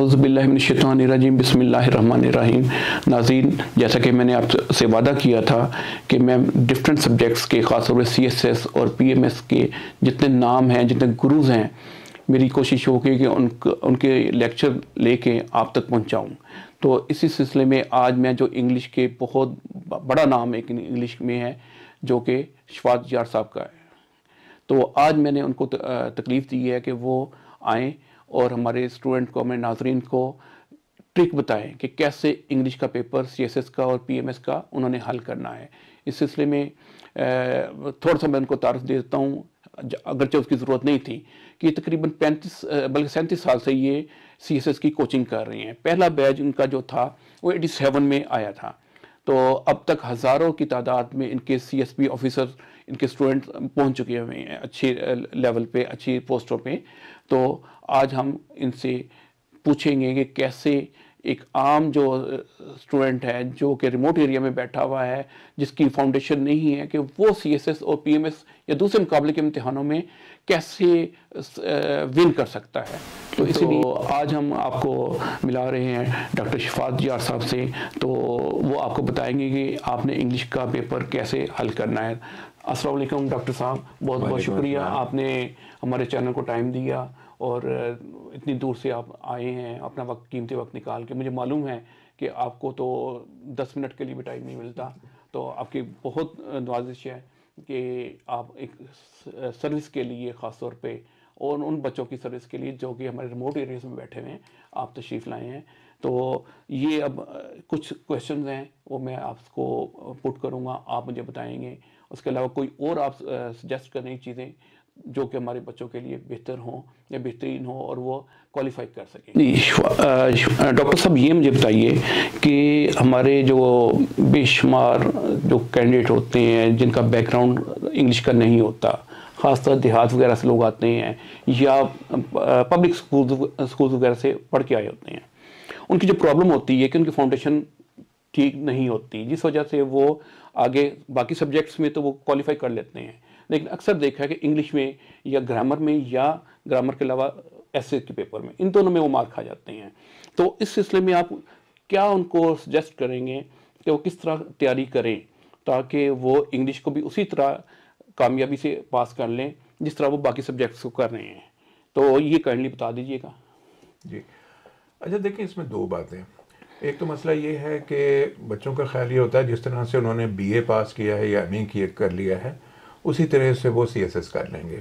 औज़ुबिल्लाहिमिनश्शैतानिर्रजीम बिस्मिल्लाहिर्रहमानिर्रहीम। नाज़रीन, जैसा कि मैंने आपसे वादा किया था कि मैं डिफरेंट सब्जेक्ट्स के ख़ासतौर पर CSS और PMS के जितने नाम हैं, जितने गुरुज़ हैं, मेरी कोशिश होगी कि उनके लेक्चर लेके आप तक पहुंचाऊं। तो इसी सिलसिले में आज मैं जो इंग्लिश के बहुत बड़ा नाम एक इंग्लिश में है जो कि शफात यार साहब का है, तो आज मैंने उनको तकलीफ़ दी है कि वो आएँ और हमारे स्टूडेंट को, हमारे नाजरीन को ट्रिक बताएं कि कैसे इंग्लिश का पेपर CSS का और PMS का उन्होंने हल करना है। इस सिलसिले में थोड़ा सा मैं उनको तारुफ दे देता हूँ, अगरचे उसकी ज़रूरत नहीं थी, कि तकरीबन 35 बल्कि 37 साल से ये CSS की कोचिंग कर रही हैं। पहला बैच उनका जो था वो 87 में आया था। तो अब तक हज़ारों की तादाद में इनके CSP ऑफिसर, इनके स्टूडेंट पहुंच चुके हुए हैं अच्छे लेवल पे, अच्छी पोस्टों पे। तो आज हम इनसे पूछेंगे कि कैसे एक आम जो स्टूडेंट है जो कि रिमोट एरिया में बैठा हुआ है, जिसकी फाउंडेशन नहीं है, कि वो CSS और PMS या दूसरे मुकाबले के इम्तिहानों में कैसे विन कर सकता है। तो इसलिए आज हम आपको मिला रहे हैं डॉक्टर शफात यार साहब से। तो वो आपको बताएंगे कि आपने इंग्लिश का पेपर कैसे हल करना है। अस्सलाम वालेकुम डॉक्टर साहब, बहुत बहुत शुक्रिया आपने हमारे चैनल को टाइम दिया और इतनी दूर से आप आए हैं, अपना वक्त, कीमती वक्त निकाल के। मुझे मालूम है कि आपको तो 10 मिनट के लिए भी टाइम नहीं मिलता, तो आपकी बहुत नवाजिश है कि आप एक सर्विस के लिए ख़ास तौर पे और उन बच्चों की सर्विस के लिए जो कि हमारे रिमोट एरियाज में बैठे हुए हैं, आप तशरीफ़ लाए हैं। तो ये अब कुछ क्वेश्चंस हैं वो मैं आपको पुट करूँगा, आप मुझे बताएंगे। उसके अलावा कोई और आप सजेस्ट करने की चीज़ें जो कि हमारे बच्चों के लिए बेहतर हों या बेहतरीन हो और वो क्वालिफाई कर सकें। डॉक्टर साहब, ये मुझे बताइए कि हमारे जो बेशुमार जो कैंडिडेट होते हैं जिनका बैकग्राउंड इंग्लिश का नहीं होता, ख़ासतौर देहात वगैरह से लोग आते हैं या पब्लिक स्कूल वगैरह से पढ़ के आए होते हैं, उनकी जो प्रॉब्लम होती है कि उनकी फाउंडेशन ठीक नहीं होती, जिस वजह से वो आगे बाकी सब्जेक्ट्स में तो वो क्वालिफाई कर लेते हैं, लेकिन अक्सर देखा है कि इंग्लिश में या ग्रामर में या ग्रामर के अलावा ऐसे के पेपर में, इन दोनों में वो मार्क खा जाते हैं। तो इस सिलसिले में आप क्या उनको सजेस्ट करेंगे कि वो किस तरह तैयारी करें ताकि वो इंग्लिश को भी उसी तरह कामयाबी से पास कर लें जिस तरह वो बाकी सब्जेक्ट्स को कर रहे हैं? तो ये काइंडली बता दीजिएगा जी। अच्छा, देखिए, इसमें दो बातें। एक तो मसला ये है कि बच्चों का ख्याल ये होता है जिस तरह से उन्होंने BA पास किया है या MA कर लिया है उसी तरह से वो CSS कर लेंगे।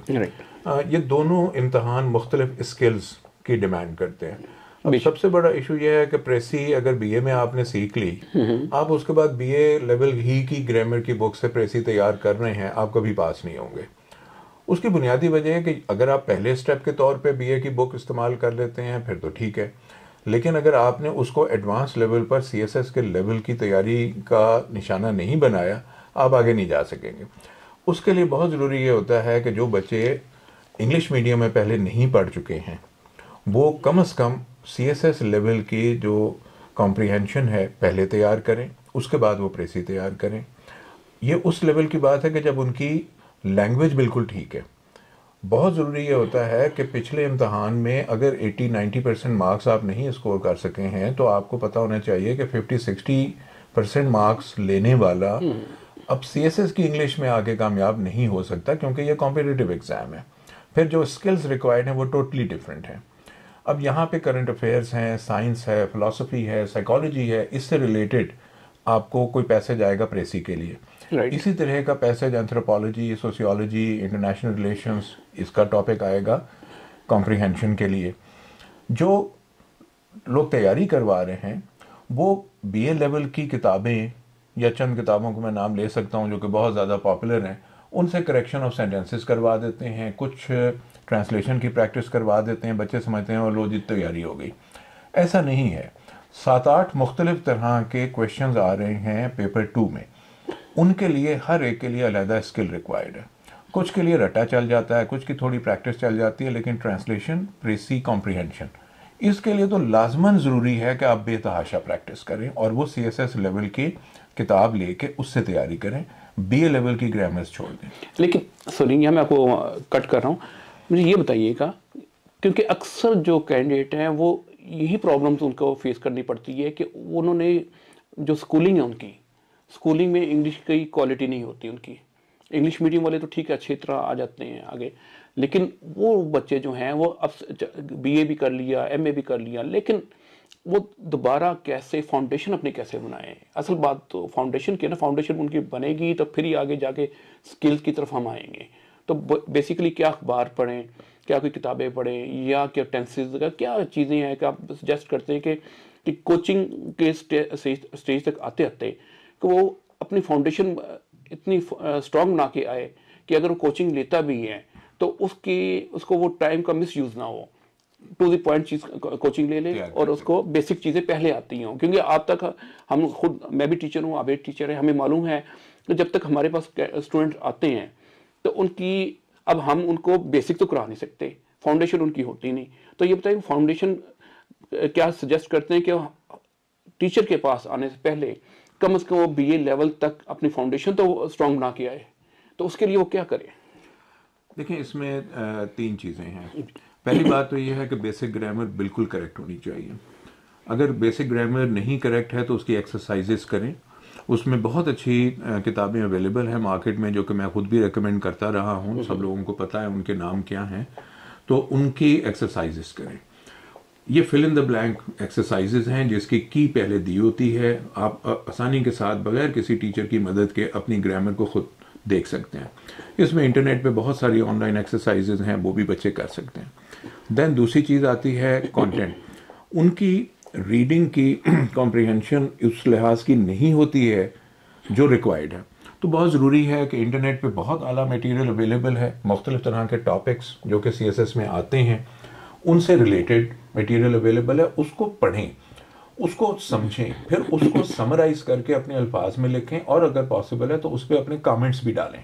ये दोनों इम्तहान मुख्तलिफ स्किल्स की डिमांड करते हैं। अब सबसे बड़ा इशू ये है कि प्रेसी अगर BA में आपने सीख ली, आप उसके बाद BA लेवल ही की ग्रामर की बुक से प्रेसी तैयार कर रहे हैं, आप कभी पास नहीं होंगे। उसकी बुनियादी वजह है कि अगर आप पहले स्टेप के तौर पे BA की बुक इस्तेमाल कर लेते हैं फिर तो ठीक है, लेकिन अगर आपने उसको एडवांस लेवल पर CSS के लेवल की तैयारी का निशाना नहीं बनाया, आप आगे नहीं जा सकेंगे। उसके लिए बहुत ज़रूरी ये होता है कि जो बच्चे इंग्लिश मीडियम में पहले नहीं पढ़ चुके हैं वो कम से कम CSS लेवल की जो कॉम्प्रिहेंशन है पहले तैयार करें, उसके बाद वो प्रेसी तैयार करें। ये उस लेवल की बात है कि जब उनकी लैंग्वेज बिल्कुल ठीक है। बहुत ज़रूरी ये होता है कि पिछले इम्तहान में अगर 80-90% मार्क्स आप नहीं स्कोर कर सके हैं तो आपको पता होना चाहिए कि 50-60% मार्क्स लेने वाला अब CSS की इंग्लिश में आके कामयाब नहीं हो सकता, क्योंकि ये कॉम्पिटिटिव एग्ज़ाम है। फिर जो स्किल्स रिक्वायर्ड हैं वो टोटली डिफरेंट हैं। अब यहाँ पे करंट अफेयर्स हैं, साइंस है, फ़िलासफ़ी है, साइकोलॉजी है, इससे रिलेटेड आपको कोई पैसेज आएगा प्रेसी के लिए। इसी तरह का passage anthropology, sociology, international relations, इसका टॉपिक आएगा कॉम्प्रिहेंशन के लिए। जो लोग तैयारी करवा रहे हैं वो BA लेवल की किताबें या चंद किताबों को मैं नाम ले सकता हूँ जो कि बहुत ज़्यादा पॉपुलर हैं, उनसे करेक्शन ऑफ सेंटेंसेस करवा देते हैं, कुछ ट्रांसलेशन की प्रैक्टिस करवा देते हैं, बच्चे समझते हैं और लो जी तैयारी हो गई। ऐसा नहीं है। 7-8 मुख्तलिफ तरह के क्वेश्चंस आ रहे हैं पेपर 2 में, उनके लिए हर एक के लिए अलग स्किल रिक्वायर्ड है। कुछ के लिए रटा चल जाता है, कुछ की थोड़ी प्रैक्टिस चल जाती है, लेकिन ट्रांसलेशन, प्रेसी, कॉम्प्रिहेंशन, इसके लिए तो लाजमन ज़रूरी है कि आप बेतहाशा प्रैक्टिस करें और वो CSS लेवल की किताब लेके उससे तैयारी करें, BA लेवल की ग्रामर्स छोड़ दें। लेकिन सॉरी, यहाँ मैं आपको कट कर रहा हूँ, मुझे ये बताइएगा, क्योंकि अक्सर जो कैंडिडेट हैं वो यही प्रॉब्लम्स उनको फेस करनी पड़ती है कि उन्होंने जो स्कूलिंग है उनकी, स्कूलिंग में इंग्लिश की क्वालिटी नहीं होती उनकी। इंग्लिश मीडियम वाले तो ठीक है अच्छी तरह आ जाते हैं आगे, लेकिन वो बच्चे जो हैं वो अब बीए भी कर लिया, एमए भी कर लिया, लेकिन वो दोबारा कैसे फाउंडेशन अपनी कैसे बनाएं। असल बात तो फाउंडेशन की है ना, फाउंडेशन उनकी बनेगी तो फिर ही आगे जाके स्किल्स की तरफ हम आएंगे। तो बेसिकली क्या अखबार पढ़ें, क्या कोई किताबें पढ़ें, या क्या टेंसेस का क्या चीज़ें हैं कि आप सजेस्ट करते हैं कि कोचिंग के स्टेज तक आते आते कि वो अपनी फाउंडेशन इतनी स्ट्रांग बना के आए कि अगर वो कोचिंग लेता भी है तो उसको वो टाइम का मिस यूज़ ना हो, टू द पॉइंट चीज कोचिंग ले ले और उसको बेसिक चीज़ें पहले आती हों। क्योंकि आप तक हम खुद, मैं भी टीचर हूँ, आप भी टीचर है, हमें मालूम है कि जब तक हमारे पास स्टूडेंट आते हैं तो उनकी, अब हम उनको बेसिक तो करा नहीं सकते, फाउंडेशन उनकी होती नहीं। तो ये बताइए फाउंडेशन क्या सजेस्ट करते हैं कि टीचर के पास आने से पहले कम से कम वो बीए लेवल तक अपनी फाउंडेशन तो स्ट्रांग बना के आए, तो उसके लिए वो क्या करें? देखिए इसमें 3 चीज़ें हैं। पहली बात तो ये है कि बेसिक ग्रामर बिल्कुल करेक्ट होनी चाहिए। अगर बेसिक ग्रामर नहीं करेक्ट है तो उसकी एक्सरसाइजेस करें। उसमें बहुत अच्छी किताबें अवेलेबल हैं मार्केट में, जो कि मैं खुद भी रेकमेंड करता रहा हूँ, सब लोगों को पता है उनके नाम क्या हैं, तो उनकी एक्सरसाइजेस करें। ये fill in the blank exercises हैं जिसकी की पहले दी होती है। आप आसानी के साथ बगैर किसी टीचर की मदद के अपनी ग्रामर को खुद देख सकते हैं। इसमें इंटरनेट पे बहुत सारी ऑनलाइन एक्सरसाइजेज हैं, वो भी बच्चे कर सकते हैं। देन दूसरी चीज़ आती है कंटेंट। उनकी रीडिंग की कॉम्प्रिहेंशन उस लिहाज की नहीं होती है जो रिक्वायर्ड है। तो बहुत ज़रूरी है कि इंटरनेट पे बहुत आला मटेरियल अवेलेबल है, मुख्तलिफ तरह के टॉपिक्स जो कि CSS में आते हैं उनसे रिलेटेड मटेरियल अवेलेबल है, उसको पढ़ें, उसको समझें, फिर उसको समराइज करके अपने अल्फाज में लिखें और अगर पॉसिबल है तो उस पर अपने कमेंट्स भी डालें।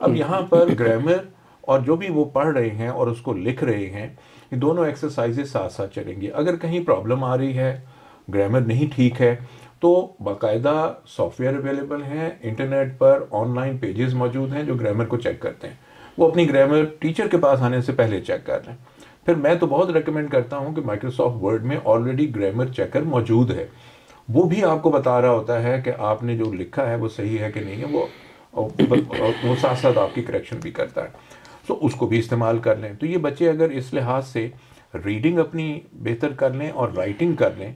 अब यहाँ पर ग्रामर और जो भी वो पढ़ रहे हैं और उसको लिख रहे हैं, ये दोनों एक्सरसाइजेस साथ साथ चलेंगी। अगर कहीं प्रॉब्लम आ रही है, ग्रामर नहीं ठीक है, तो बाकायदा सॉफ्टवेयर अवेलेबल हैं, इंटरनेट पर ऑनलाइन पेजेस मौजूद हैं जो ग्रामर को चेक करते हैं। वो अपनी ग्रामर टीचर के पास आने से पहले चेक कर लें। फिर मैं तो बहुत रेकमेंड करता हूं कि माइक्रोसॉफ्ट वर्ड में ऑलरेडी ग्रामर चेकर मौजूद है, वो भी आपको बता रहा होता है कि आपने जो लिखा है वो सही है कि नहीं है, वो साथ साथ आपकी करेक्शन भी करता है, तो उसको भी इस्तेमाल कर लें। तो ये बच्चे अगर इस लिहाज से रीडिंग अपनी बेहतर कर लें और राइटिंग कर लें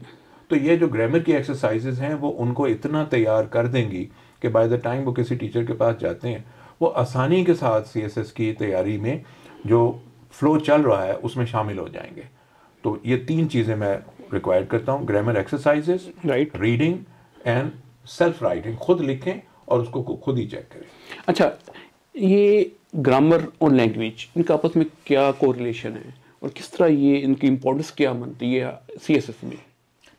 तो ये जो ग्रामर की एक्सरसाइजेज हैं वो उनको इतना तैयार कर देंगी कि बाय द टाइम वो किसी टीचर के पास जाते हैं वो आसानी के साथ CSS की तैयारी में जो फ्लो चल रहा है उसमें शामिल हो जाएंगे। तो ये 3 चीज़ें मैं रिक्वायर्ड करता हूँ, grammar exercises, right, reading and self writing. खुद लिखें और उसको खुद ही चेक करें। अच्छा, ये ग्रामर और लैंग्वेज इनका आपस में क्या कोरिलेशन है और किस तरह ये इनकी इंपॉर्टेंस क्या बनती है CSS में?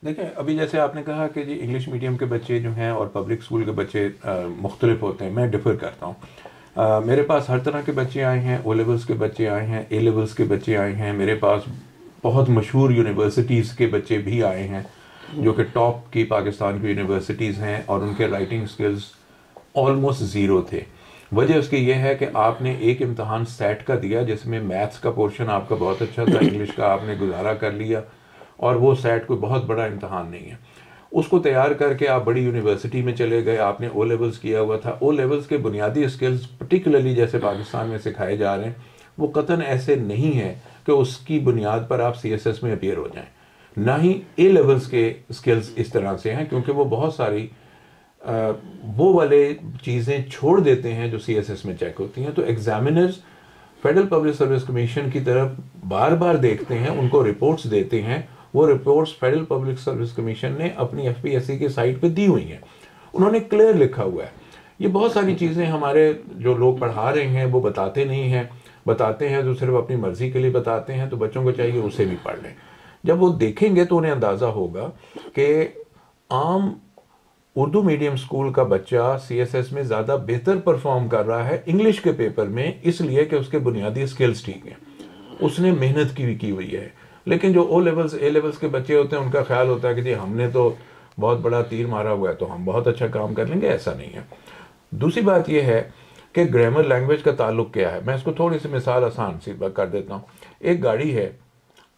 देखिए अभी जैसे आपने कहा कि जी इंग्लिश मीडियम के बच्चे जो हैं और पब्लिक स्कूल के बच्चे मुख्तलिफ होते हैं, मैं डिफ़र करता हूँ। मेरे पास हर तरह के बच्चे आए हैं, O लेवल्स के बच्चे आए हैं, A लेवल्स के बच्चे आए हैं, मेरे पास बहुत मशहूर यूनिवर्सिटीज़ के बच्चे भी आए हैं जो कि टॉप की पाकिस्तान की यूनिवर्सिटीज़ हैं और उनके राइटिंग स्किल्स ऑलमोस्ट ज़ीरो थे। वजह उसकी ये है कि आपने एक इम्तहान सेट का दिया जिसमें मैथ्स का पोर्शन आपका बहुत अच्छा था, इंग्लिश का आपने गुजारा कर लिया और वो सेट कोई बहुत बड़ा इम्तहान नहीं है। उसको तैयार करके आप बड़ी यूनिवर्सिटी में चले गए, आपने O लेवल्स किया हुआ था। O लेवल्स के बुनियादी स्किल्स पर्टिकुलरली जैसे पाकिस्तान में सिखाए जा रहे हैं वो कतन ऐसे नहीं है कि उसकी बुनियाद पर आप CSS में अपीयर हो जाएं। ना ही A लेवल्स के स्किल्स इस तरह से हैं क्योंकि वो बहुत सारी वो वाले चीज़ें छोड़ देते हैं जो CSS में चेक होती हैं। तो examiners federal public service commission की तरफ बार बार देखते हैं, उनको रिपोर्ट्स देते हैं। वो reports federal public service commission ने अपनी FPSC के साइट पे दी हुई हैं, उन्होंने क्लियर लिखा हुआ है। ये बहुत सारी चीज़ें हमारे जो लोग पढ़ा रहे हैं वो बताते नहीं हैं, बताते हैं तो सिर्फ अपनी मर्जी के लिए बताते हैं। तो बच्चों को चाहिए उसे भी पढ़ लें। जब वो देखेंगे तो उन्हें अंदाज़ा होगा कि आम उर्दू मीडियम स्कूल का बच्चा CSS में ज़्यादा बेहतर परफॉर्म कर रहा है इंग्लिश के पेपर में, इसलिए कि उसके बुनियादी स्किल्स ठीक हैं, उसने मेहनत की हुई है। लेकिन जो O लेवल्स A लेवल्स के बच्चे होते हैं उनका ख्याल होता है कि जी हमने तो बहुत बड़ा तीर मारा हुआ है तो हम बहुत अच्छा काम कर लेंगे, ऐसा नहीं है। दूसरी बात यह है कि ग्रामर लैंग्वेज का ताल्लुक क्या है। मैं इसको थोड़ी सी मिसाल आसान सी कर देता हूँ। एक गाड़ी है,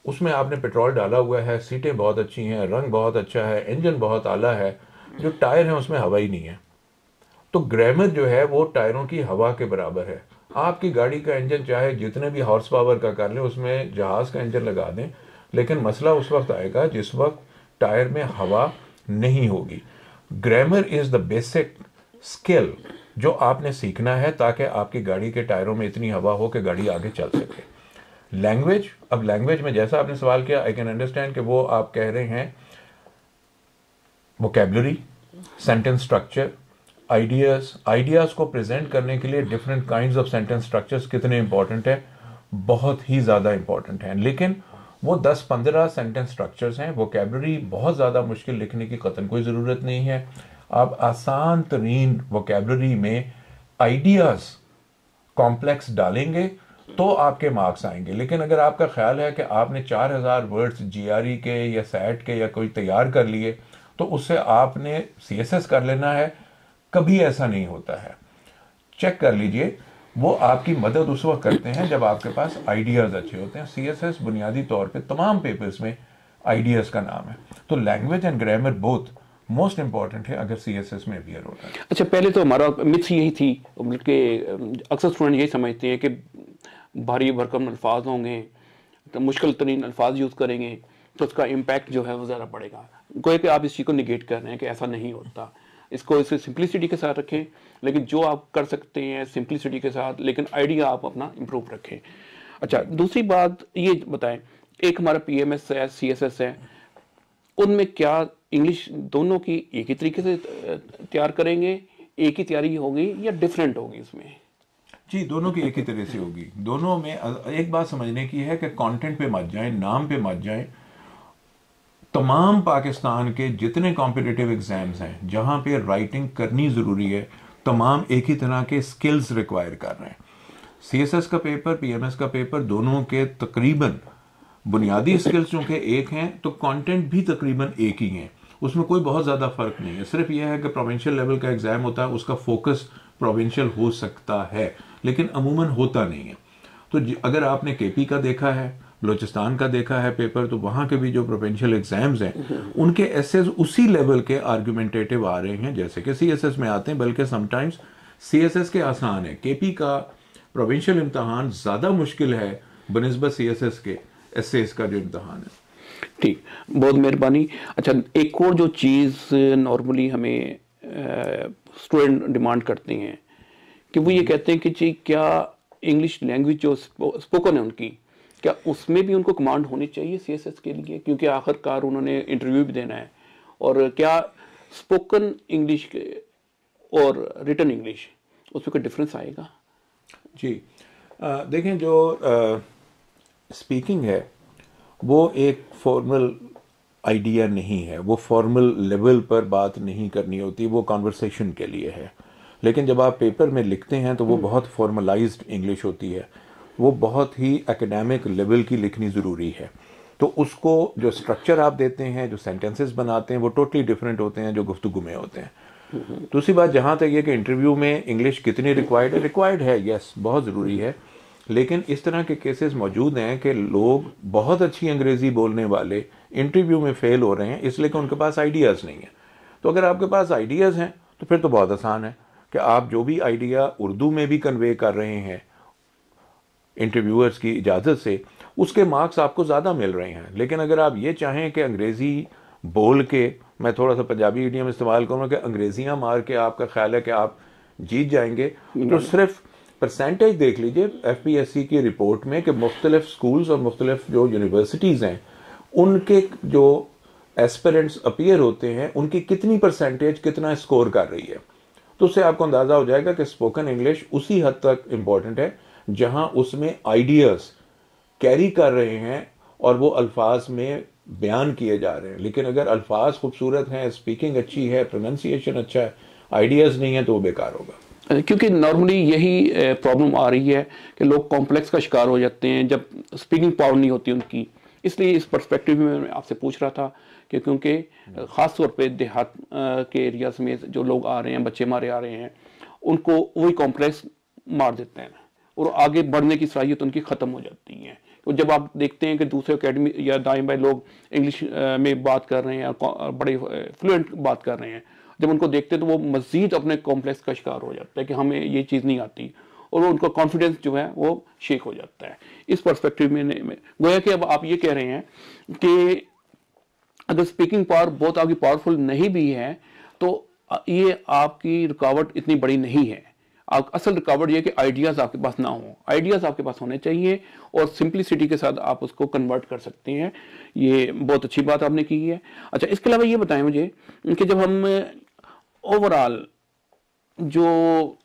उसमें आपने पेट्रोल डाला हुआ है, सीटें बहुत अच्छी हैं, रंग बहुत अच्छा है, इंजन बहुत आला है, जो टायर हैं उसमें हवा ही नहीं है। तो ग्रैमर जो है वो टायरों की हवा के बराबर है। आपकी गाड़ी का इंजन चाहे जितने भी हॉर्स पावर का कर लें, उसमें जहाज का इंजन लगा दें, लेकिन मसला उस वक्त आएगा जिस वक्त टायर में हवा नहीं होगी। Grammar is the basic skill जो आपने सीखना है ताकि आपकी गाड़ी के टायरों में इतनी हवा हो कि गाड़ी आगे चल सके। लैंग्वेज, अब लैंग्वेज में जैसा आपने सवाल किया, आई कैन अंडरस्टैंड कि वो आप कह रहे हैं वोकेबलरी, सेंटेंस स्ट्रक्चर, आइडियाज को प्रेजेंट करने के लिए different kinds of sentence structures कितने इंपॉर्टेंट है, बहुत ही ज्यादा इंपॉर्टेंट है। लेकिन वो 10-15 सेंटेंस स्ट्रक्चर्स हैं। वोकेबलरी बहुत ज्यादा मुश्किल लिखने की कतई कोई जरूरत नहीं है। आप आसान तरीन वोकेबलरी में आइडियाज कॉम्प्लेक्स डालेंगे तो आपके मार्क्स आएंगे। लेकिन अगर आपका ख्याल है कि आपने 4000 वर्ड्स जीआरई के या सैट के या कोई तैयार कर लिए तो उससे आपने सीएसएस कर लेना है, कभी ऐसा नहीं होता है। चेक कर लीजिए, वो आपकी मदद उस वक्त करते हैं जब आपके पास आइडियाज अच्छे होते हैं। सीएसएस बुनियादी तौर पे तमाम पेपर्स में आइडियाज का नाम है। तो language and grammar both most important है अगर सीएसएस में अपियर होता है। अच्छा, पहले तो हमारा मिथ यही थी, बल्कि अक्सर स्टूडेंट यही समझते हैं कि भारी भरकम अल्फाज होंगे तो मुश्किल तरीन अल्फाज यूज़ करेंगे तो उसका इम्पैक्ट जो है वो ज़्यादा पड़ेगा। कोई कि आप इस चीज़ को निगेट कर रहे हैं कि ऐसा नहीं होता। इसको इसे सिंप्लिसिटी के साथ रखें, लेकिन जो आप कर सकते हैं सिंप्लिसिटी के साथ, लेकिन आइडिया आप अपना इम्प्रूव रखें। अच्छा, दूसरी बात ये बताएं, एक हमारा पीएमएस है, सीएसएस है, उनमें क्या इंग्लिश दोनों की एक ही तरीके से तैयार करेंगे, एक ही तैयारी होगी या डिफरेंट होगी इसमें? जी, दोनों की एक ही तरह से होगी। दोनों में एक बात समझने की है कि कंटेंट पे मत जाएं, नाम पे मत जाएं। तमाम पाकिस्तान के जितने कॉम्पिटिटिव एग्जाम्स हैं जहां पे राइटिंग करनी जरूरी है, तमाम एक ही तरह के स्किल्स रिक्वायर कर रहे हैं। सीएसएस का पेपर, पीएमएस का पेपर, दोनों के तकरीबन बुनियादी स्किल्स चूंकि एक हैं तो कंटेंट भी तकरीबन एक ही हैं, उसमें कोई बहुत ज़्यादा फ़र्क नहीं है। सिर्फ यह है कि प्रोविंशियल लेवल का एग्ज़ाम होता है, उसका फोकस प्रोविंशियल हो सकता है लेकिन अमूमन होता नहीं है। तो अगर आपने केपी का देखा है, बलोचिस्तान का देखा है पेपर, तो वहाँ के भी जो प्रोविंशियल एग्जाम्स हैं उनके एसेज उसी लेवल के आर्गुमेंटेटिव आ रहे हैं जैसे कि सीएसएस में आते हैं, बल्कि समटाइम्स सीएसएस के आसान है। केपी का प्रोविंशियल इम्तहान ज़्यादा मुश्किल है बनिस्बत सीएसएस के एसेज का जो इम्तहान है। ठीक, बहुत मेहरबानी। अच्छा, एक और जो चीज़ नॉर्मली हमें स्टूडेंट डिमांड करते हैं कि वो ये कहते हैं कि जी क्या इंग्लिश लैंग्वेज जो स्पोकन है उनकी, क्या उसमें भी उनको कमांड होनी चाहिए सीएसएस के लिए, क्योंकि आखिरकार उन्होंने इंटरव्यू भी देना है, और क्या स्पोकन इंग्लिश और रिटन इंग्लिश उसमें कोई डिफरेंस आएगा? जी, देखें, जो स्पीकिंग है वो एक फॉर्मल आइडिया नहीं है, वो फॉर्मल लेवल पर बात नहीं करनी होती, वो कॉन्वर्सेशन के लिए है। लेकिन जब आप पेपर में लिखते हैं तो वो बहुत फॉर्मलाइज्ड इंग्लिश होती है, वो बहुत ही एकेडमिक लेवल की लिखनी ज़रूरी है। तो उसको जो स्ट्रक्चर आप देते हैं, जो सेंटेंसेस बनाते हैं, वो टोटली डिफरेंट होते हैं जो गुफ्तगू में होते हैं। दूसरी बात जहाँ तक ये कि इंटरव्यू में इंग्लिश कितनी रिक्वायर्ड है, यस, बहुत ज़रूरी है। लेकिन इस तरह के केसेस मौजूद हैं कि लोग बहुत अच्छी अंग्रेज़ी बोलने वाले इंटरव्यू में फेल हो रहे हैं इसलिए कि उनके पास आइडियाज़ नहीं है। तो अगर आपके पास आइडियाज़ हैं तो फिर तो बहुत आसान है कि आप जो भी आइडिया उर्दू में भी कन्वे कर रहे हैं इंटरव्यूअर्स की इजाज़त से, उसके मार्क्स आपको ज़्यादा मिल रहे हैं। लेकिन अगर आप ये चाहें कि अंग्रेज़ी बोल के, मैं थोड़ा सा पंजाबी इडियम इस्तेमाल करूँगा, कि अंग्रेजियाँ मार के आपका ख्याल है कि आप जीत जाएंगे, तो सिर्फ परसेंटेज देख लीजिए एफपीएससी की रिपोर्ट में कि मुख्तलिफ स्कूल्स और मुख्तलिफ जो यूनिवर्सिटीज़ हैं उनके जो एस्पिरेंट्स अपीयर होते हैं उनकी कितनी परसेंटेज कितना स्कोर कर रही है, तो उससे आपको अंदाज़ा हो जाएगा कि स्पोकन इंग्लिश उसी हद तक इम्पॉर्टेंट है जहां उसमें आइडियाज़ कैरी कर रहे हैं और वो अल्फाज में बयान किए जा रहे हैं। लेकिन अगर अल्फाज खूबसूरत हैं, स्पीकिंग अच्छी है, प्रोनंसिएशन अच्छा है, आइडियाज़ नहीं है, तो वो बेकार होगा। क्योंकि नॉर्मली यही प्रॉब्लम आ रही है कि लोग कॉम्प्लेक्स का शिकार हो जाते हैं जब स्पीकिंग पावर नहीं होती उनकी। इसलिए इस पर्सपेक्टिव में मैं आपसे पूछ रहा था कि क्योंकि ख़ास तौर पे देहात के एरियाज में जो लोग आ रहे हैं, बच्चे हमारे आ रहे हैं, उनको वही कॉम्प्लेक्स मार देते हैं और आगे बढ़ने की सलाहियत उनकी ख़त्म हो जाती है। तो जब आप देखते हैं कि दूसरे अकेडमी या दाएं बाएं लोग इंग्लिश में बात कर रहे हैं, बड़े फ्लुएंट बात कर रहे हैं, जब उनको देखते हैं तो वो मज़ीद अपने कॉम्प्लेक्स का शिकार हो जाता है कि हमें ये चीज़ नहीं आती, और उनका कॉन्फिडेंस जो है वो शेक हो जाता है। इस पर्सपेक्टिव में गोया कि अब आप ये कह रहे हैं कि अगर स्पीकिंग पावर बहुत आपकी पावरफुल नहीं भी है तो ये आपकी रुकावट इतनी बड़ी नहीं है। आप असल रुकावट ये कि आइडियाज़ आपके पास ना हो, आइडियाज़ आपके पास होने चाहिए और सिंपलिसिटी के साथ आप उसको कन्वर्ट कर सकते हैं। ये बहुत अच्छी बात आपने की है। अच्छा, इसके अलावा ये बताएं मुझे कि जब हम ओवरऑल जो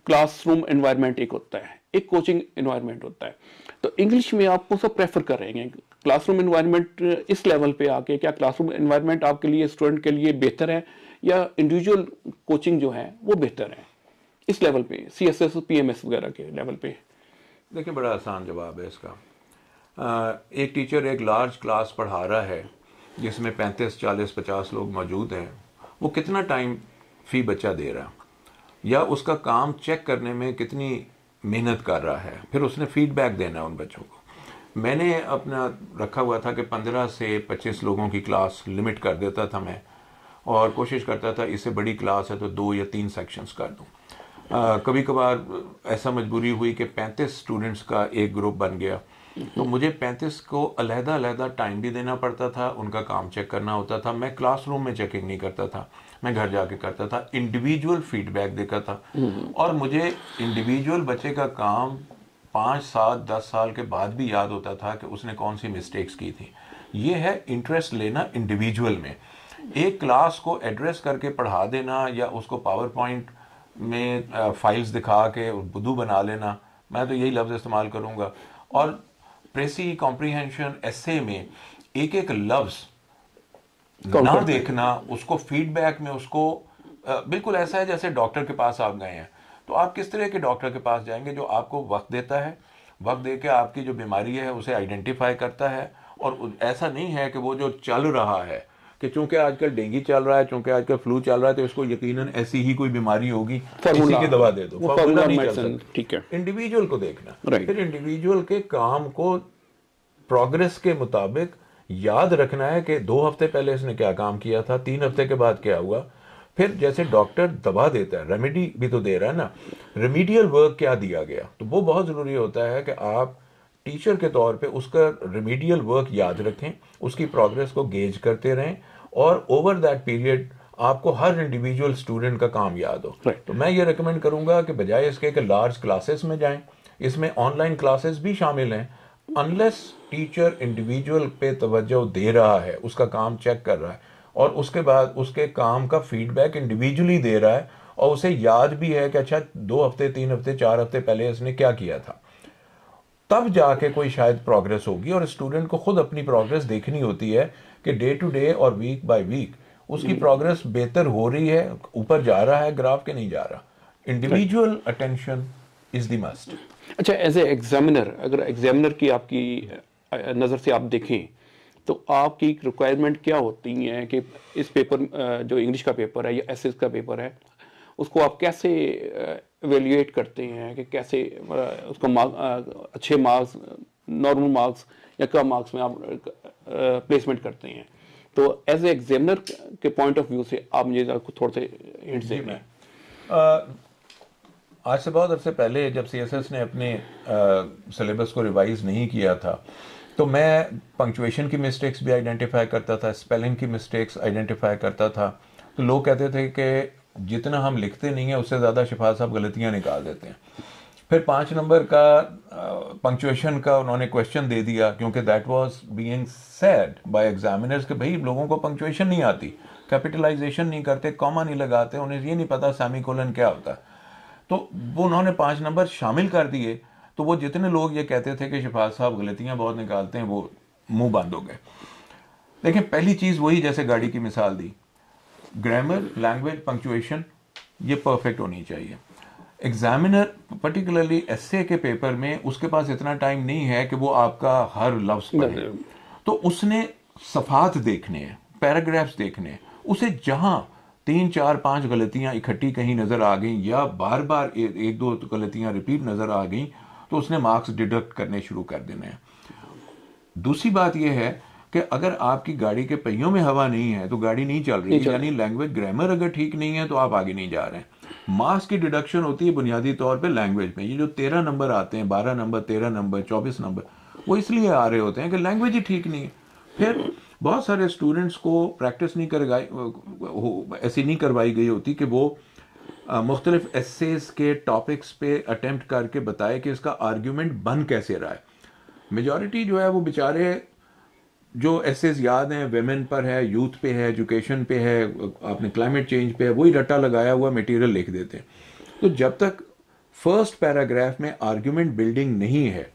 क्लासरूम एनवायरनमेंट एक होता है, एक कोचिंग एनवायरनमेंट होता है, तो इंग्लिश में आप कौन सा प्रेफर कर रहे हैं? क्लासरूम एनवायरनमेंट इस लेवल पे आके क्या क्लासरूम एनवायरनमेंट आपके लिए, स्टूडेंट के लिए बेहतर है या इंडिविजुअल कोचिंग जो है वो बेहतर है इस लेवल पे, CSS PMS वगैरह के लेवल पे? देखिए, बड़ा आसान जवाब है इसका। एक टीचर एक लार्ज क्लास पढ़ा रहा है जिसमें 35, 40, 50 लोग मौजूद हैं, वो कितना टाइम फी बच्चा दे रहा है या उसका काम चेक करने में कितनी मेहनत कर रहा है, फिर उसने फीडबैक देना है उन बच्चों को। मैंने अपना रखा हुआ था कि 15 से 25 लोगों की क्लास लिमिट कर देता था मैं, और कोशिश करता था इससे बड़ी क्लास है तो 2 या 3 सेक्शंस कर दूं। कभी कभार ऐसा मजबूरी हुई कि 35 स्टूडेंट्स का एक ग्रुप बन गया, तो मुझे 35 को अलहदा अलहदा टाइम भी देना पड़ता था, उनका काम चेक करना होता था। मैं क्लासरूम में चेकिंग नहीं करता था, मैं घर जाके करता था, इंडिविजुअल फीडबैक देखा था। और मुझे इंडिविजुअल बच्चे का काम 5, 7, 10 साल के बाद भी याद होता था कि उसने कौन सी मिस्टेक्स की थी। ये है इंटरेस्ट लेना इंडिविजुअल में। एक क्लास को एड्रेस करके पढ़ा देना या उसको पावर पॉइंट में फाइल्स दिखा के बुद्धू बना लेना, मैं तो यही लफ्ज़ इस्तेमाल करूँगा। और प्रेसी कॉम्प्रीहेंशन एसे में एक एक लफ्ज़ ना देखना, उसको फीडबैक में उसको बिल्कुल ऐसा है जैसे डॉक्टर के पास आप गए हैं, तो आप किस तरह के डॉक्टर के पास जाएंगे? जो आपको वक्त देता है, वक्त दे के आपकी जो बीमारी है उसे आइडेंटिफाई करता है। और ऐसा नहीं है कि वो जो चल रहा है कि चूंकि आजकल डेंगू चल रहा है, चूंकि आजकल फ्लू चल रहा है, तो इसको यकीनन ऐसी ही कोई बीमारी होगी, इसी की दवा दे दो, फॉर्मूला नहीं चल सकता। ठीक है, इंडिविजुअल को देखना, फिर इंडिविजुअल के काम को प्रोग्रेस के मुताबिक याद रखना है कि 2 हफ्ते पहले इसने क्या काम किया था, 3 हफ्ते के बाद क्या हुआ। फिर जैसे डॉक्टर दवा देता है, रेमेडी भी तो दे रहा है ना, रेमीडियल वर्क क्या दिया गया, तो वो बहुत जरूरी होता है कि आप टीचर के तौर पे उसका रेमीडियल वर्क याद रखें, उसकी प्रोग्रेस को गेज करते रहें, और ओवर दैट पीरियड आपको हर इंडिविजुअल स्टूडेंट का काम याद हो। तो मैं ये रिकमेंड करूंगा कि बजाय इसके कि लार्ज क्लासेस में जाएं, इसमें ऑनलाइन क्लासेस भी शामिल हैं। अनलेस टीचर इंडिविजुअल पे तवज्जो दे रहा है, उसका काम चेक कर रहा है और उसके बाद उसके काम का फीडबैक इंडिविजुअली दे रहा है और उसे याद भी है कि अच्छा 2 हफ्ते, 3 हफ्ते, 4 हफ्ते पहले इसने क्या किया था, तब जाके कोई शायद प्रोग्रेस होगी। और स्टूडेंट को खुद अपनी प्रोग्रेस देखनी होती है कि डे टू डे और वीक बाय वीक उसकी प्रोग्रेस बेहतर हो रही है, ऊपर जा रहा है ग्राफ के नहीं जा रहा। Individual attention is the must. अच्छा, एज ए एग्जामिनर, अगर एग्जामिनर की आपकी नज़र से आप देखें तो आपकी रिक्वायरमेंट क्या होती है कि इस पेपर जो इंग्लिश का पेपर है या एसएस का पेपर है, उसको आप कैसे एवेल्युएट करते हैं कि कैसे उसको अच्छे मार्क्स, नॉर्मल मार्क्स या कम मार्क्स में आप प्लेसमेंट करते हैं? तो एज ए एग्जामिनर के पॉइंट ऑफ व्यू से आप मुझे थोड़े से हिंट दें। आज से बहुत अरसे पहले जब सीएसएस ने अपने सिलेबस को रिवाइज नहीं किया था, तो मैं पंक्चुएशन की मिस्टेक्स भी आइडेंटिफाई करता था, स्पेलिंग की मिस्टेक्स आइडेंटिफाई करता था। तो लोग कहते थे कि जितना हम लिखते नहीं है उससे ज़्यादा शिफा साहब गलतियाँ निकाल देते हैं। फिर 5 नंबर का पंक्चुएशन का उन्होंने क्वेश्चन दे दिया, क्योंकि that was being said bye examiners कि भाई लोगों को पंक्चुएशन नहीं आती, कैपिटलाइजेशन नहीं करते, कॉमा नहीं लगाते, उन्हें ये नहीं पता सेमीकोलन क्या होता है। तो वो उन्होंने 5 नंबर शामिल कर दिए। तो वो जितने लोग ये कहते थे कि शिफाज साहब गलतियां बहुत निकालते हैं, वो मुंह बंद हो गए। देखिए, पहली चीज़ वही, जैसे गाड़ी की मिसाल दी, ग्रामर, लैंग्वेज, पंक्चुएशन ये परफेक्ट होनी चाहिए। एग्जामिनर पर्टिकुलरली एसए के पेपर में उसके पास इतना टाइम नहीं है कि वो आपका हर लफ्ज पढ़े, तो उसने सफ़ात देखने हैं, पैराग्राफ्स देखने हैं। उसे जहां 3, 4, 5 गलतियां इकट्ठी कहीं नजर आ गई या बार बार 1, 2 गलतियां रिपीट नजर आ गई, तो उसने मार्क्स डिडक्ट करने शुरू कर देने हैं। दूसरी बात यह है कि अगर आपकी गाड़ी के पहियों में हवा नहीं है तो गाड़ी नहीं चल रही, यानी लैंग्वेज ग्रामर अगर ठीक नहीं है तो आप आगे नहीं जा रहे हैं। मार्क्स की डिडक्शन होती है बुनियादी तौर पे लैंग्वेज में। ये जो 13 नंबर आते हैं, 12 नंबर, 13 नंबर, 24 नंबर, वो इसलिए आ रहे होते हैं कि लैंग्वेज ही ठीक नहीं है। फिर बहुत सारे स्टूडेंट्स को प्रैक्टिस नहीं ऐसी नहीं करवाई गई होती कि वो मुख्तलिफ एसेस के टॉपिक्स पे अटेम्प्ट करके बताए कि इसका आर्ग्यूमेंट बन कैसे रहा है। मेजॉरिटी जो है वो बेचारे जो एसेस याद हैं, वेमेन पर है, यूथ पे है, एजुकेशन पे है, आपने क्लाइमेट चेंज पे है, वही रट्टा लगाया हुआ मटेरियल लिख देते हैं। तो जब तक फर्स्ट पैराग्राफ में आर्ग्यूमेंट बिल्डिंग नहीं है,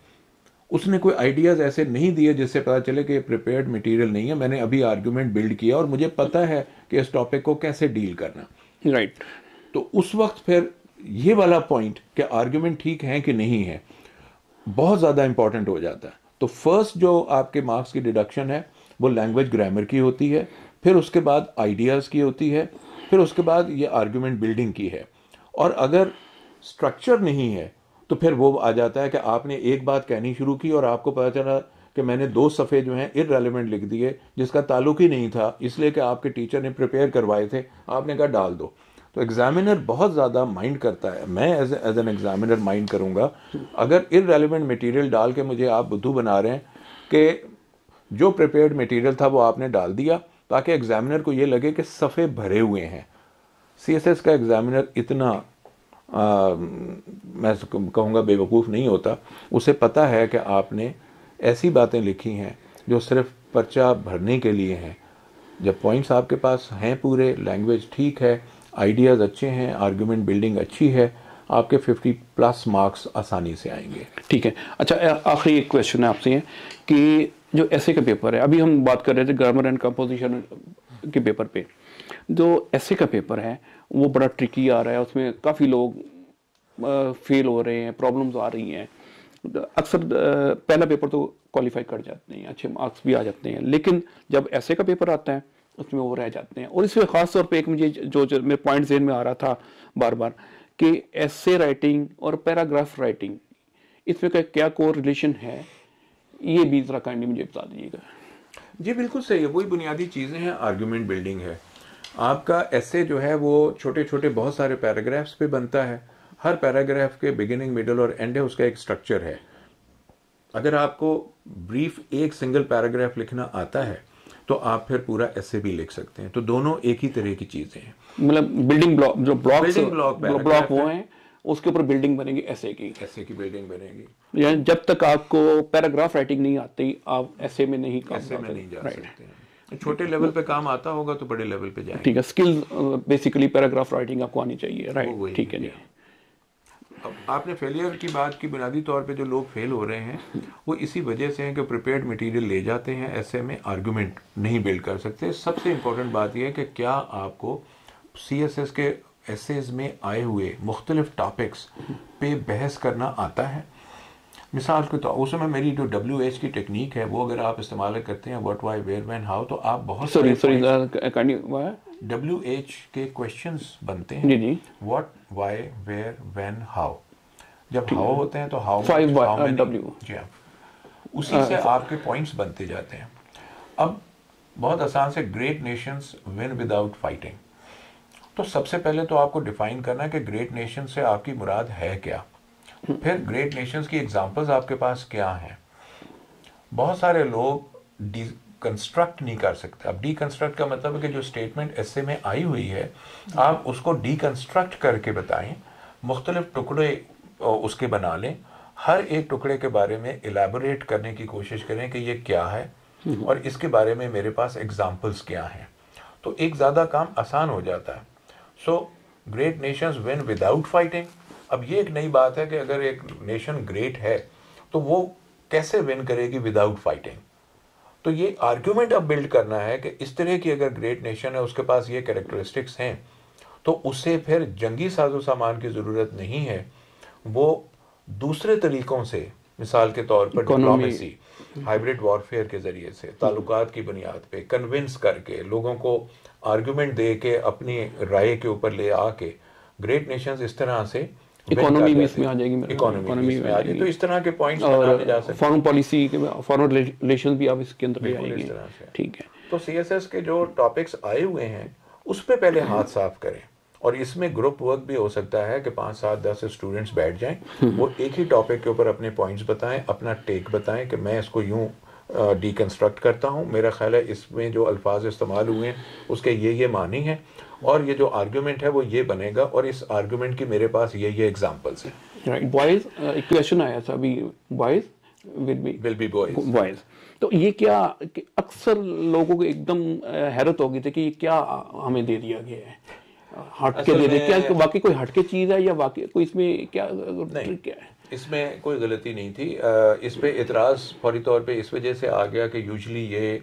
उसने कोई आइडियाज ऐसे नहीं दिए जिससे पता चले कि प्रिपेयर्ड मटेरियल नहीं है, मैंने अभी आर्ग्यूमेंट बिल्ड किया और मुझे पता है कि इस टॉपिक को कैसे डील करना, राइट। तो उस वक्त फिर ये वाला पॉइंट कि आर्ग्यूमेंट ठीक है कि नहीं है बहुत ज़्यादा इंपॉर्टेंट हो जाता है। तो फर्स्ट जो आपके मार्क्स की डिडक्शन है वो लैंग्वेज ग्रामर की होती है, फिर उसके बाद आइडियाज़ की होती है, फिर उसके बाद ये आर्ग्यूमेंट बिल्डिंग की है। और अगर स्ट्रक्चर नहीं है तो फिर वो आ जाता है कि आपने एक बात कहनी शुरू की और आपको पता चला कि मैंने 2 सफ़े जो हैं इररेलेवेंट लिख दिए जिसका ताल्लुक ही नहीं था, इसलिए कि आपके टीचर ने प्रिपेयर करवाए थे, आपने कहा डाल दो। तो एग्जामिनर बहुत ज़्यादा माइंड करता है। मैं एज एन एग्जामिनर माइंड करूँगा अगर इररेलेवेंट मटेरियल डाल के मुझे आप बुद्धू बना रहे हैं कि जो प्रिपेयर्ड मटेरियल था वो आपने डाल दिया ताकि एग्जामिनर को ये लगे कि सफ़े भरे हुए हैं। सीएसएस का एग्जामिनर इतना मैं कहूँगा बेवकूफ़ नहीं होता, उसे पता है कि आपने ऐसी बातें लिखी हैं जो सिर्फ पर्चा भरने के लिए हैं। जब पॉइंट्स आपके पास हैं पूरे, लैंग्वेज ठीक है, आइडियाज़ अच्छे हैं, आर्गुमेंट बिल्डिंग अच्छी है, आपके 50+ मार्क्स आसानी से आएंगे। ठीक है। अच्छा, आखिरी एक क्वेश्चन है आपसे कि जो ऐसे का पेपर है, अभी हम बात कर रहे थे ग्रामर एंड कंपोजिशन के पेपर पे, जो ऐसे का पेपर है वो बड़ा ट्रिकी आ रहा है, उसमें काफ़ी लोग फेल हो रहे हैं, प्रॉब्लम्स आ रही हैं। अक्सर पहला पेपर तो क्वालिफाई कर जाते हैं, अच्छे मार्क्स भी आ जाते हैं, लेकिन जब ऐसे का पेपर आता है उसमें वो रह जाते हैं। और इसमें ख़ास तौर पे एक मुझे जो मेरे पॉइंट ज़हन में आ रहा था बार बार कि ऐसे राइटिंग और पैराग्राफ राइटिंग, इसमें का क्या को रिलेशन है, ये भी ज़रा काइंडली मुझे बता दीजिएगा। जी बिल्कुल सही है, वही बुनियादी चीज़ें हैं, आर्गुमेंट बिल्डिंग है। आपका ऐसे जो है वो छोटे छोटे बहुत सारे पैराग्राफ्स पे बनता है, हर पैराग्राफ के बिगिनिंग, मिडल और एंड है, उसका एक स्ट्रक्चर है। अगर आपको ब्रीफ एक सिंगल पैराग्राफ लिखना आता है तो आप फिर पूरा ऐसे भी लिख सकते हैं। तो दोनों एक ही तरह की चीज़ें हैं। मतलब बिल्डिंग ब्लॉक, जो ब्लॉक वो हैं, उसके ऊपर बिल्डिंग बनेगी, ऐसे की बिल्डिंग बनेगी। यानी जब तक आपको पैराग्राफ राइटिंग नहीं आती आप ऐसे में नहीं जा सकते हैं। छोटे लेवल पे काम आता होगा तो बड़े लेवल पे जाएंगे। ठीक है, स्किल बेसिकली पैराग्राफ राइटिंग आपको आनी चाहिए, राइट। ठीक है। नहीं, अब आपने फेलियर की बात की, बुनियादी तौर पे जो लोग फेल हो रहे हैं वो इसी वजह से हैं कि प्रिपेयर्ड मटेरियल ले जाते हैं, ऐसे में आर्गुमेंट नहीं बिल्ड कर सकते। सबसे इम्पोर्टेंट बात यह है कि क्या आपको सीएसएस के एसेज में आए हुए मुख्तलिफ टॉपिक्स पे बहस करना आता है। मिसाल के तौर उसमें मेरी जो WH की टेक्निक है वो अगर आप इस्तेमाल करते हैं, what, why, where, when, how, तो आप बहुत WH के क्वेश्चंस बनते हैं। जी। What, why, where, when, how. जब हाउ होते हैं तो हाउ W, जी हाँ, उसी से आपके पॉइंट्स बनते जाते हैं। अब बहुत आसान से, great Nations win without fighting. तो सबसे पहले तो आपको डिफाइन करना है कि ग्रेट नेशन से आपकी मुराद है क्या, फिर ग्रेट नेशंस की एग्जांपल्स आपके पास क्या हैं। बहुत सारे लोग डिकंस्ट्रक्ट नहीं कर सकते। अब डिकंस्ट्रक्ट का मतलब है कि जो स्टेटमेंट ऐसे में आई हुई है आप उसको डिकंस्ट्रक्ट करके बताएं, मुख्तलिफ टुकड़े उसके बना लें, हर एक टुकड़े के बारे में इलेबोरेट करने की कोशिश करें कि ये क्या है और इसके बारे में मेरे पास एग्जाम्पल्स क्या हैं। तो एक ज़्यादा काम आसान हो जाता है। So great Nations win without fighting. अब ये एक नई बात है कि अगर एक नेशन ग्रेट है तो वो कैसे विन करेगी विदाउट फाइटिंग। तो ये आर्ग्यूमेंट अब बिल्ड करना है कि इस तरह की अगर ग्रेट नेशन है, उसके पास ये कैरेक्टरिस्टिक्स हैं, तो उससे फिर जंगी साजो सामान की ज़रूरत नहीं है, वो दूसरे तरीक़ों से, मिसाल के तौर पर डिप्लोमेसी, हाइब्रिड वॉरफेयर के ज़रिए से, ताल्लुकात की बुनियाद पे कन्विंस करके, लोगों को आर्ग्यूमेंट दे के अपनी राय के ऊपर ले आके, ग्रेट नेशंस इस तरह से इकोनॉमी भी इसमें आ जाएगी, इकोनॉमी में आ जाएगी, तो इस तरह के पॉइंट्स और बनाने जा सकते हैं। फॉरेन पॉलिसी के फॉरेन रिलेशंस भी आप इसके अंदर ले आएंगे। ठीक है, तो सीएसएस के जो टॉपिक्स आए हुए हैं उस पे पहले हाथ साफ करें, और इसमें ग्रुप वर्क भी हो सकता है कि 5, 7, 10 स्टूडेंट्स बैठ जाएं, वो एक ही टॉपिक के ऊपर अपने पॉइंट्स बताएं, अपना टेक बताएं कि मैं इसको यूं डिकंस्ट्रक्ट करता हूं, मेरा ख्याल है इसमें जो अल्फाज इस्तेमाल हुए हैं उसके ये मानी हैं, और ये जो आर्ग्यूमेंट है वो ये बनेगा, और इस आर्ग्यूमेंट की मेरे पास ये एग्जांपल्स हैं। राइट, बॉयज एक क्वेश्चन आया था अभी, बॉयज विल बी बॉयज, तो ये क्या कि अक्सर लोगों को एकदम हैरत होगी थी कि ये क्या हमें दे दिया गया है, हट के दे दिया, क्या वाकई कोई हट के चीज है या वाकई कोई इसमें क्या क्या है? इसमें कोई गलती नहीं थी। इस पे इतराज़ फौरी तौर पे इस वजह से आ गया कि यूजुअली ये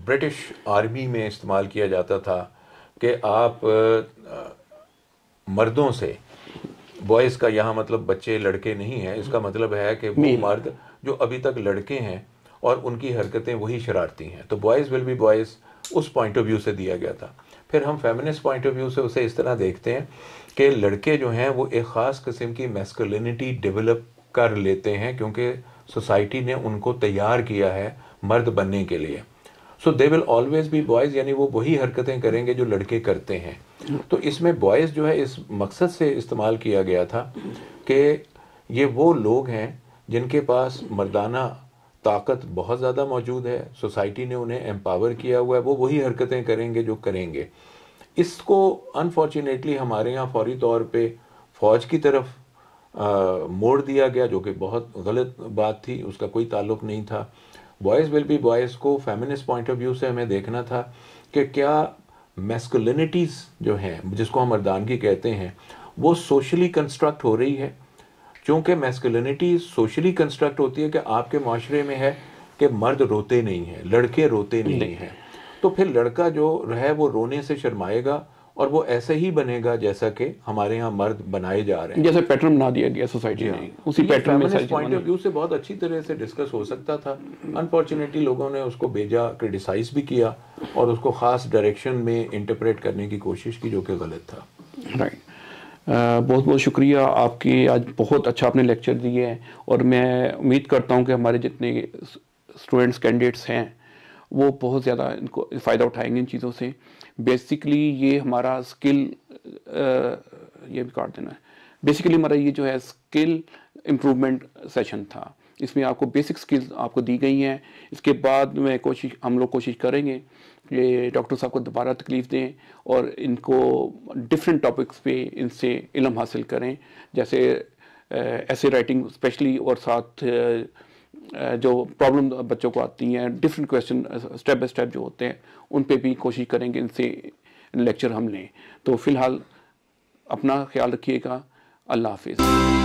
ब्रिटिश आर्मी में इस्तेमाल किया जाता था कि आप मर्दों से, बॉयज़ का यहाँ मतलब बच्चे लड़के नहीं हैं, इसका मतलब है कि वो मर्द जो अभी तक लड़के हैं और उनकी हरकतें वही शरारती हैं, तो बॉयज़ विल बी बॉयज़ उस पॉइंट ऑफ व्यू से दिया गया था। फिर हम फेमिनिस्ट पॉइंट ऑफ व्यू से उसे इस तरह देखते हैं कि लड़के जो हैं वो एक ख़ास किस्म की मैस्कुलिनिटी डेवलप कर लेते हैं क्योंकि सोसाइटी ने उनको तैयार किया है मर्द बनने के लिए। So they will always be boys, यानी वो वही हरकतें करेंगे जो लड़के करते हैं। तो इसमें बॉयज़ जो है इस मकसद से इस्तेमाल किया गया था कि ये वो लोग हैं जिनके पास मर्दाना ताकत बहुत ज़्यादा मौजूद है, सोसाइटी ने उन्हें एम्पावर किया हुआ है, वो वही हरकतें करेंगे जो करेंगे। इसको अनफॉर्चुनेटली हमारे यहाँ फौरी तौर पे फ़ौज की तरफ मोड़ दिया गया, जो कि बहुत गलत बात थी, उसका कोई ताल्लुक नहीं था। बॉयज़ विल बी बॉयज़ को फेमिनिस्ट पॉइंट ऑफ व्यू से हमें देखना था कि क्या मैस्कुलिनिटीज़ जो हैं, जिसको हम मर्दानगी कहते हैं, वो सोशली कंस्ट्रक्ट हो रही है। क्योंकि मैस्कुलिनिटी सोशली कंस्ट्रक्ट होती है कि आपके माशरे में है कि मर्द रोते नहीं हैं, लड़के रोते नहीं हैं, तो फिर लड़का जो है वो रोने से शर्माएगा और वो ऐसे ही बनेगा जैसा कि हमारे यहाँ मर्द बनाए जा रहे हैं, जैसे पैटर्न बना दिया गया सोसाइटी ने, उसी पैटर्न में पॉइंट ऑफ व्यू से बहुत अच्छी तरह से डिस्कस हो सकता था। अनफॉर्चुनेटली लोगों ने उसको बेजा क्रिटिसाइज भी किया और उसको खास डायरेक्शन में इंटरप्रेट करने की कोशिश की, जो कि गलत था। राइट, बहुत बहुत शुक्रिया आपके, आज बहुत अच्छा आपने लेक्चर दिए हैं, और मैं उम्मीद करता हूं कि हमारे जितने स्टूडेंट्स कैंडिडेट्स हैं वो बहुत ज़्यादा इनको फ़ायदा उठाएंगे इन चीज़ों से। बेसिकली ये हमारा स्किल, ये भी काट देना है, बेसिकली हमारा ये जो है स्किल इम्प्रूवमेंट सेशन था, इसमें आपको बेसिक स्किल्स आपको दी गई हैं। इसके बाद में हम लोग कोशिश करेंगे कि डॉक्टर साहब को दोबारा तकलीफ़ दें और इनको डिफरेंट टॉपिक्स पे इनसे इल्म हासिल करें, जैसे ऐसे राइटिंग स्पेशली, और साथ जो प्रॉब्लम बच्चों को आती हैं, different question step by step जो होते हैं, उन पे भी कोशिश करेंगे इनसे लेक्चर हम लें। तो फ़िलहाल अपना ख्याल रखिएगा। अल्लाह हाफिज़।